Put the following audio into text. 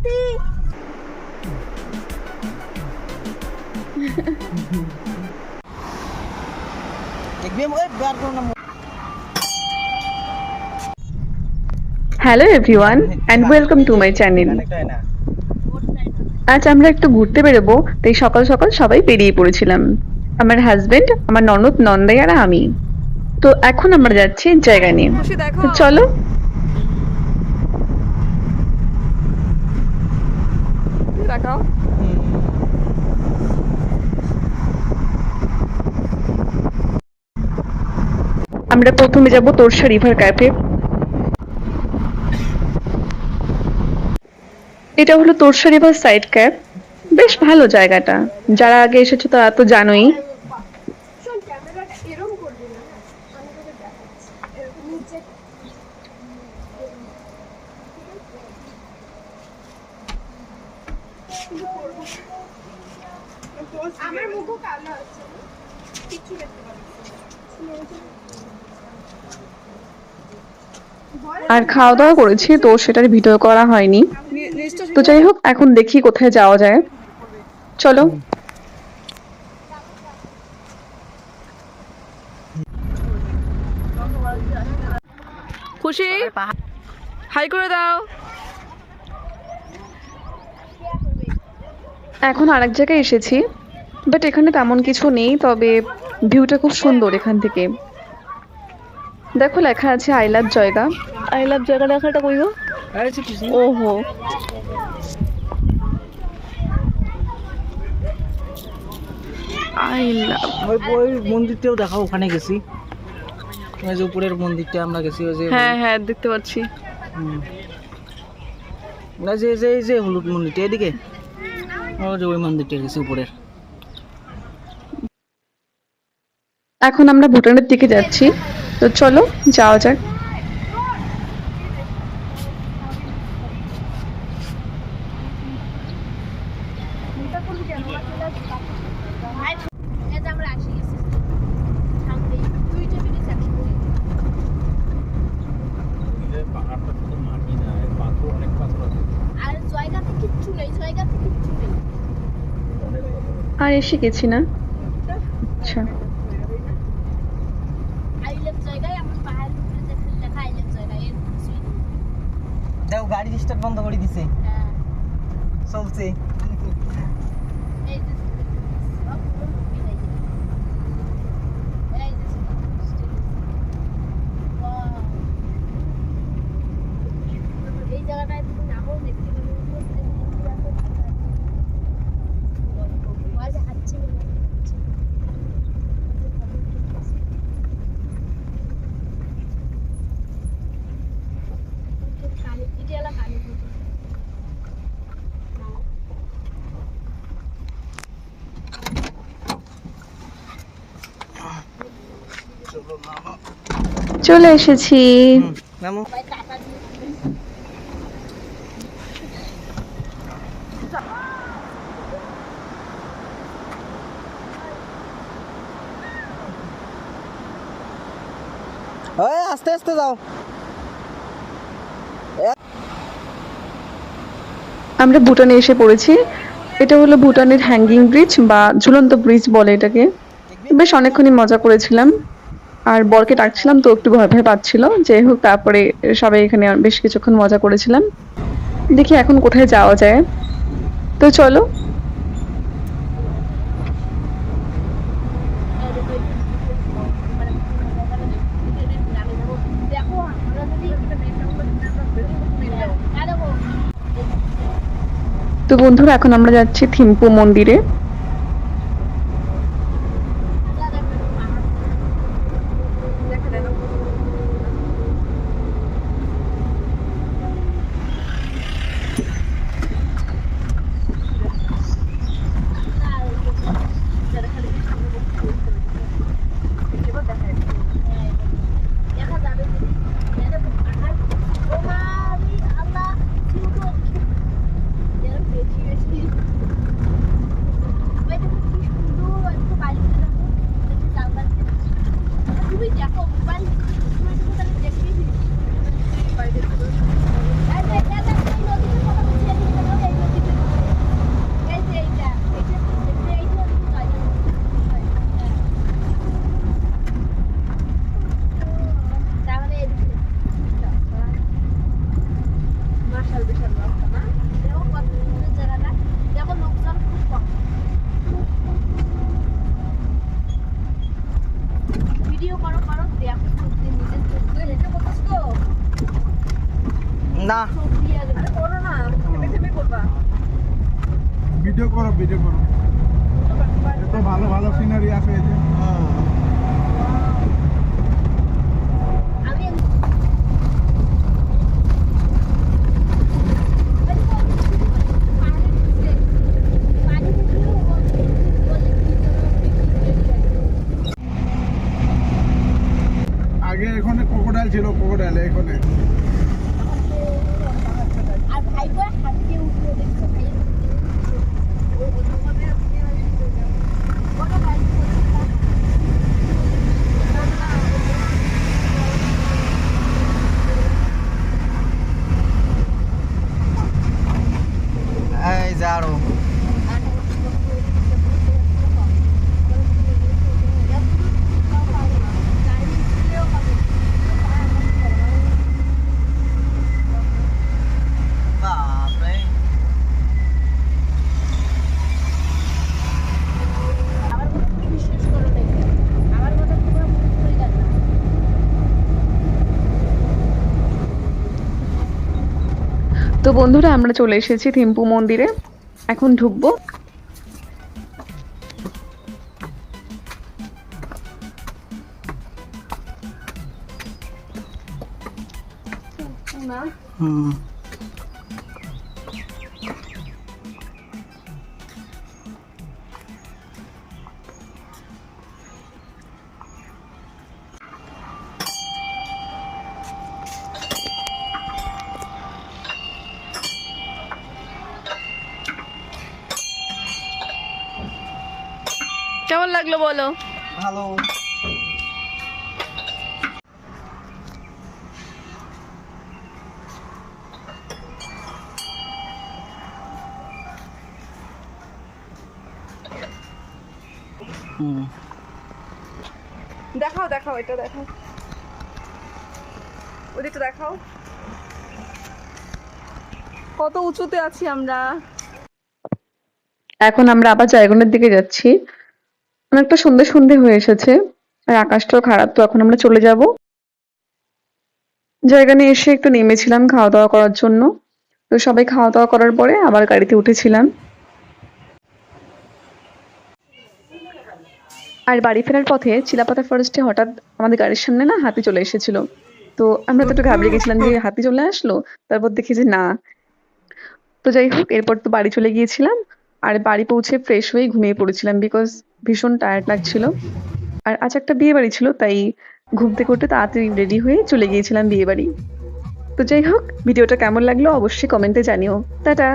Hello everyone and welcome to my channel. আজ আমরা একটু ঘুরতে বেরোবো, তাই সকাল সকাল সবাই বেরিয়ে পড়েছিলাম। আমার হাজবেন্ড, আমার ননদ, নন্দাই আর আমি। তো এখন আমরা যাচ্ছি জায়গা নিয়ে। তো চলো। আমরা প্রথমে যাব তোরসা রিভার ক্যাফে। এটা হলো তোরসা রিভার সাইড ক্যাফ। বেশ ভালো জায়গাটা, যারা আগে এসেছো তারা তো জানোই। আমার মুখও কালো আছে, কিছু দেখতে পাচ্ছি। আর খাওয়া দাওয়া করেছি, তো সেটার ভিডিও করা হয়নি। তো যাই হোক, এখন দেখি কোথায় যাওয়া যায়। চলো। খুশি হাই করে দাও। এখন আরেক জায়গায় এসেছি, বাট এখানে তেমন কিছু নেই, তবে ভিউটা খুব সুন্দর এখান থেকে। দেখো লেখা আছে I love Jaigaon. I love জায়গা লেখাটা কইব। ওহো, আই লাভ। ওই মন্দিরটাও দেখাও, ওখানে গেছি। ওই যে উপরের মন্দিরটা আমরা গেছি, ওই যে হ্যাঁ হ্যাঁ দেখতে পাচ্ছি। না যে যে যে হলুদ মন্দিরটা এদিকে, ওই যে ওই মন্দিরটা গেছি উপরের। এখন আমরা ভুটানের দিকে যাচ্ছি, তো চলো যাওয়া যাক। আর এসে গেছি না? আচ্ছা, দেখো গাড়ি স্টার্ট বন্ধ করে দিছে, চলছে। চলে এসেছি। নামো। আস্তে আস্তে যাও। আমরা ভুটানে এসে পড়েছি। এটা হলো ভুটানের হ্যাঙ্গিং ব্রিজ বা ঝুলন্ত ব্রিজ বলে এটাকে। বেশ অনেকক্ষণই মজা করেছিলাম, আর বরকে ডাকছিলাম তো একটু ভয় ভয় পাচ্ছিল। যাই হোক, তারপরে সবাই এখানে বেশ কিছুক্ষণ মজা করেছিলাম। দেখি এখন কোথায় যাওয়া যায়, তো চলো। তো বন্ধুরা, এখন আমরা যাচ্ছি থিম্পু মন্দিরে। ভিডিও করো, এত ভালো ভালো সিনারি আছে এই যে। আগে এখানে ক্রোকোডাইল ছিল, ক্রোকোডাইল এখানে। আর ভাই করে হাত দিয়ে উঠলো দেখছো ভাই বড় গাড়ি এই যে আরো বাপরে। আমার কথা বিশ্বাস করো দেখো আমার কথা পুরো হয়ে গেল তো বন্ধুরা আমরা চলে এসেছি থিম্পু মন্দিরে, এখন ঢুকবো। হুম কেমন লাগলো বলো? ভালো। হুম দেখাও দেখাও, এটা দেখাও, ওদিকটা দেখাও, কত উঁচুতে আছি আমরা। এখন আমরা আবার জায়গনের দিকে যাচ্ছি, অনেকটা সন্ধে সন্ধে হয়ে এসেছে আর আকাশটাও খারাপ, তো এখন আমরা চলে যাব। জায়গানে এসে একটু নেমেছিলাম খাওয়া দাওয়া করার জন্য, তো সবাই খাওয়া দাওয়া করার পরে আবার গাড়িতে উঠেছিলাম। আর বাড়ি ফেরার পথে চিলাপাতা ফরেস্টে হঠাৎ আমাদের গাড়ির সামনে না হাতি চলে এসেছিল, তো আমরা তো একটু ঘাবড়ে গেছিলাম যে হাতি চলে আসলো, তারপর দেখি যে না। তো যাই হোক, এরপর তো বাড়ি চলে গিয়েছিলাম, আর বাড়ি পৌঁছে ফ্রেশ হয়ে ঘুমিয়ে পড়েছিলাম বিকজ ভীষণ টায়ার্ড লাগছিল। আর আজ একটা বিয়ে বাড়ি ছিল, তাই ঘুম থেকে উঠে তাড়াতাড়ি রেডি হয়ে চলে গিয়েছিলাম বিয়ে বাড়ি। তো যাই হোক, ভিডিওটা কেমন লাগলো অবশ্যই কমেন্টে জানিও। টাটা।